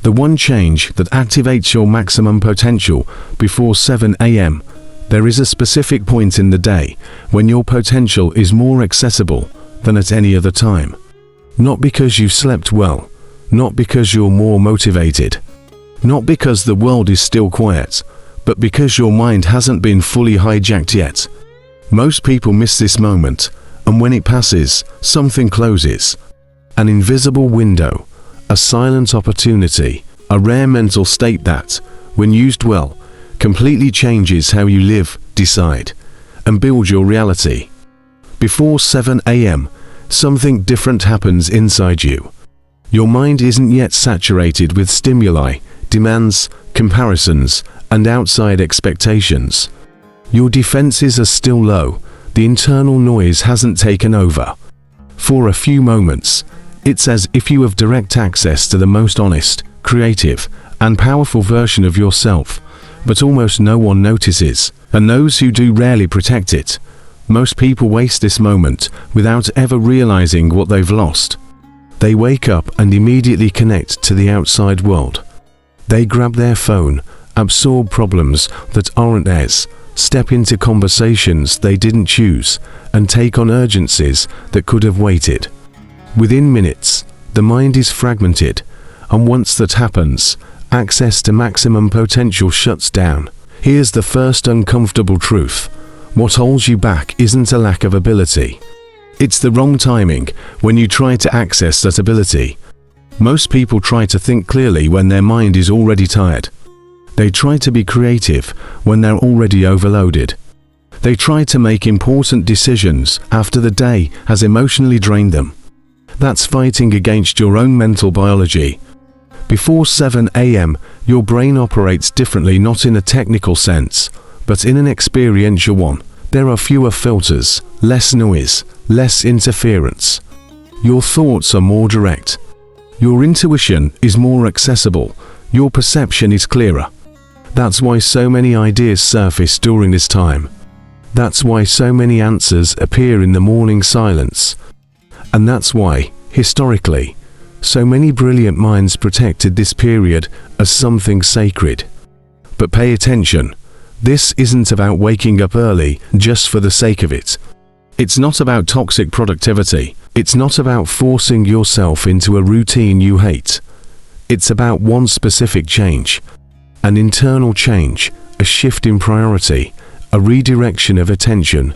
The one change that activates your maximum potential before 7 a.m. There is a specific point in the day when your potential is more accessible than at any other time. Not because you've slept well, not because you're more motivated, not because the world is still quiet, but because your mind hasn't been fully hijacked yet. Most people miss this moment, and when it passes, something closes. An invisible window, a silent opportunity, a rare mental state that, when used well, completely changes how you live, decide, and build your reality. Before 7 a.m., something different happens inside you. Your mind isn't yet saturated with stimuli, demands, comparisons, and outside expectations. Your defenses are still low, the internal noise hasn't taken over. For a few moments, it's as if you have direct access to the most honest, creative, and powerful version of yourself, but almost no one notices, and those who do rarely protect it. Most people waste this moment without ever realizing what they've lost. They wake up and immediately connect to the outside world. They grab their phone, absorb problems that aren't theirs, step into conversations they didn't choose, and take on urgencies that could have waited. Within minutes, the mind is fragmented, and once that happens, access to maximum potential shuts down. Here's the first uncomfortable truth. What holds you back isn't a lack of ability. It's the wrong timing when you try to access that ability. Most people try to think clearly when their mind is already tired. They try to be creative when they're already overloaded. They try to make important decisions after the day has emotionally drained them. That's fighting against your own mental biology. Before 7 a.m., your brain operates differently, not in a technical sense, but in an experiential one. There are fewer filters, less noise, less interference. Your thoughts are more direct. Your intuition is more accessible. Your perception is clearer. That's why so many ideas surface during this time. That's why so many answers appear in the morning silence. And that's why, historically, so many brilliant minds protected this period as something sacred. But pay attention. This isn't about waking up early just for the sake of it. It's not about toxic productivity. It's not about forcing yourself into a routine you hate. It's about one specific change. An internal change, a shift in priority, a redirection of attention.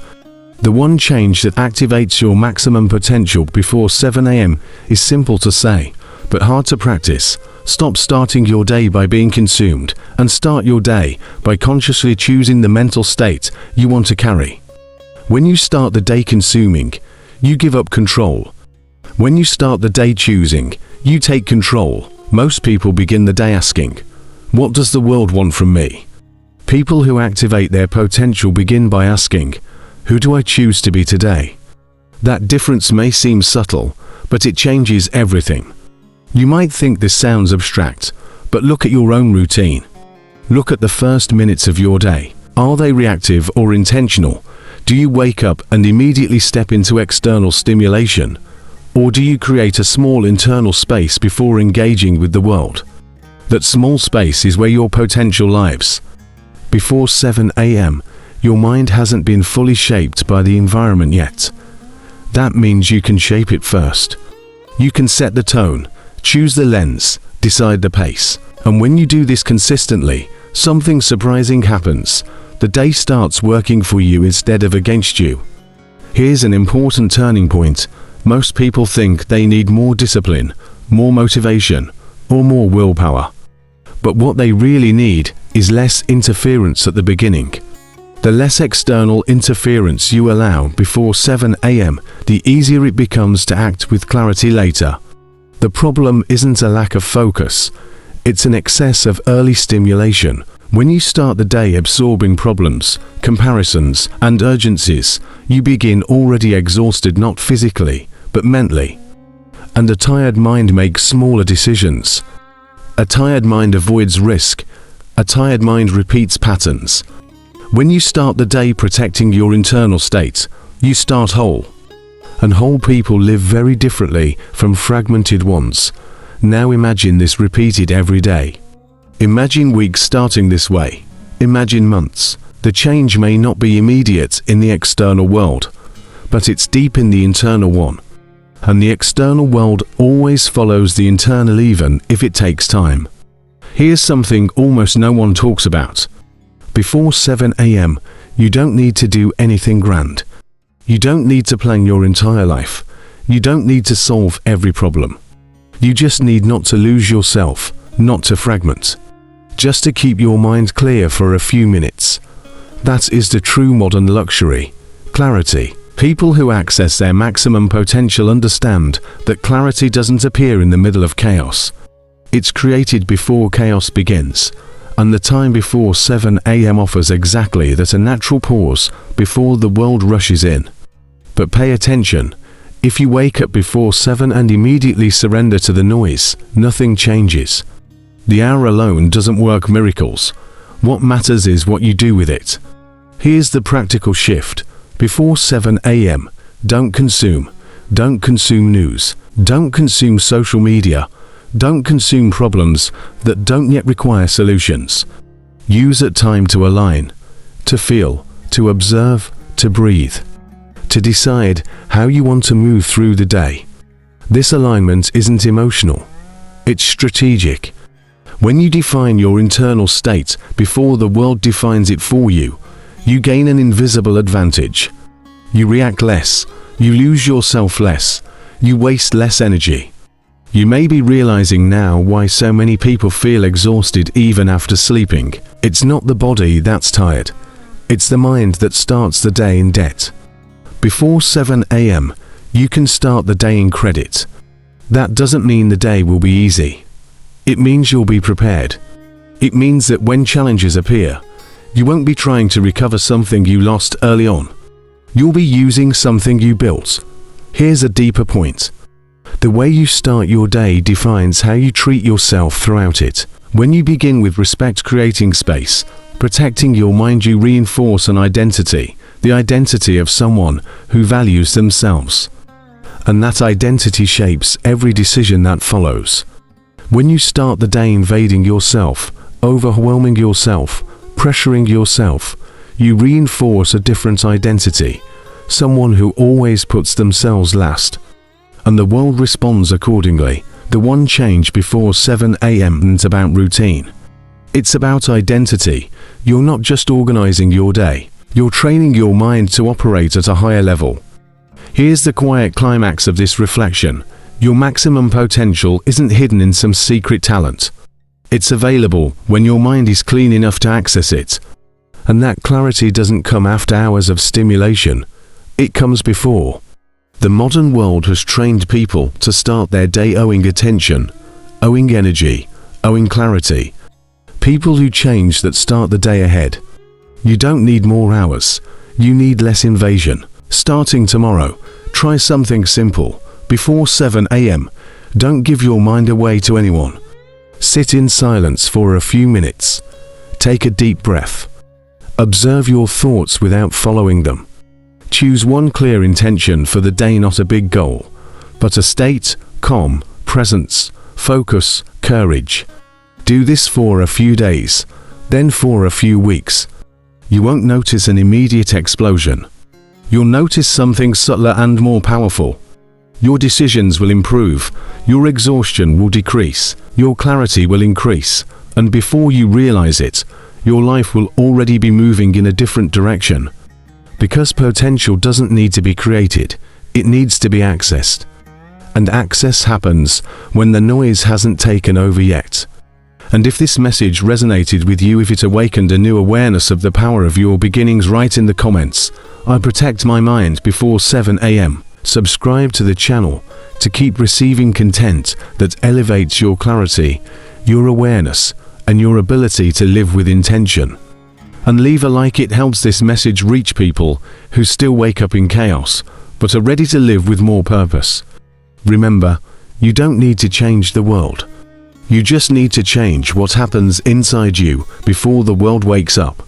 The one change that activates your maximum potential before 7 a.m. is simple to say, but hard to practice. Stop starting your day by being consumed, and start your day by consciously choosing the mental state you want to carry. When you start the day consuming, you give up control. When you start the day choosing, you take control. Most people begin the day asking, "What does the world want from me?" People who activate their potential begin by asking, "Who do I choose to be today?" That difference may seem subtle, but it changes everything. You might think this sounds abstract, but look at your own routine. Look at the first minutes of your day. Are they reactive or intentional? Do you wake up and immediately step into external stimulation? Or do you create a small internal space before engaging with the world? That small space is where your potential lives. Before 7 a.m., your mind hasn't been fully shaped by the environment yet. That means you can shape it first. You can set the tone, choose the lens, decide the pace. And when you do this consistently, something surprising happens. The day starts working for you instead of against you. Here's an important turning point. Most people think they need more discipline, more motivation, or more willpower. But what they really need is less interference at the beginning. The less external interference you allow before 7 a.m., the easier it becomes to act with clarity later. The problem isn't a lack of focus, it's an excess of early stimulation. When you start the day absorbing problems, comparisons, and urgencies, you begin already exhausted, not physically, but mentally. And a tired mind makes smaller decisions. A tired mind avoids risk. A tired mind repeats patterns. When you start the day protecting your internal state, you start whole. And whole people live very differently from fragmented ones. Now imagine this repeated every day. Imagine weeks starting this way. Imagine months. The change may not be immediate in the external world, but it's deep in the internal one. And the external world always follows the internal even if it takes time. Here's something almost no one talks about. Before 7 a.m., you don't need to do anything grand. You don't need to plan your entire life. You don't need to solve every problem. You just need not to lose yourself, not to fragment. Just to keep your mind clear for a few minutes. That is the true modern luxury. Clarity. People who access their maximum potential understand that clarity doesn't appear in the middle of chaos. It's created before chaos begins, and the time before 7 a.m. offers exactly that, a natural pause before the world rushes in. But pay attention. If you wake up before 7 and immediately surrender to the noise, nothing changes. The hour alone doesn't work miracles. What matters is what you do with it. Here's the practical shift. Before 7 a.m., don't consume. Don't consume news. Don't consume social media. Don't consume problems that don't yet require solutions. Use that time to align, to feel, to observe, to breathe, to decide how you want to move through the day. This alignment isn't emotional. It's strategic. When you define your internal state before the world defines it for you, you gain an invisible advantage. You react less, you lose yourself less, you waste less energy. You may be realizing now why so many people feel exhausted even after sleeping. It's not the body that's tired. It's the mind that starts the day in debt. Before 7 a.m., you can start the day in credit. That doesn't mean the day will be easy. It means you'll be prepared. It means that when challenges appear, you won't be trying to recover something you lost early on. You'll be using something you built. Here's a deeper point. The way you start your day defines how you treat yourself throughout it. When you begin with respect, creating space, protecting your mind, you reinforce an identity, the identity of someone who values themselves. And that identity shapes every decision that follows. When you start the day invading yourself, overwhelming yourself, pressuring yourself, you reinforce a different identity, someone who always puts themselves last. And the world responds accordingly. The one change before 7 a.m. isn't about routine. It's about identity. You're not just organizing your day, you're training your mind to operate at a higher level. Here's the quiet climax of this reflection. Your maximum potential isn't hidden in some secret talent. It's available when your mind is clean enough to access it. And that clarity doesn't come after hours of stimulation. It comes before. The modern world has trained people to start their day owing attention, owing energy, owing clarity. People who change that start the day ahead. You don't need more hours. You need less invasion. Starting tomorrow, try something simple. Before 7 a.m., don't give your mind away to anyone. Sit in silence for a few minutes. Take a deep breath. Observe your thoughts without following them. Choose one clear intention for the day, not a big goal, but a state, calm, presence, focus, courage. Do this for a few days, then for a few weeks. You won't notice an immediate explosion. You'll notice something subtler and more powerful. Your decisions will improve, your exhaustion will decrease, your clarity will increase, and before you realize it, your life will already be moving in a different direction. Because potential doesn't need to be created, it needs to be accessed. And access happens when the noise hasn't taken over yet. And if this message resonated with you, if it awakened a new awareness of the power of your beginnings, write in the comments, "I protect my mind before 7 a.m. Subscribe to the channel to keep receiving content that elevates your clarity, your awareness, and your ability to live with intention. And leave a like. It helps this message reach people who still wake up in chaos, but are ready to live with more purpose. Remember, you don't need to change the world. You just need to change what happens inside you before the world wakes up.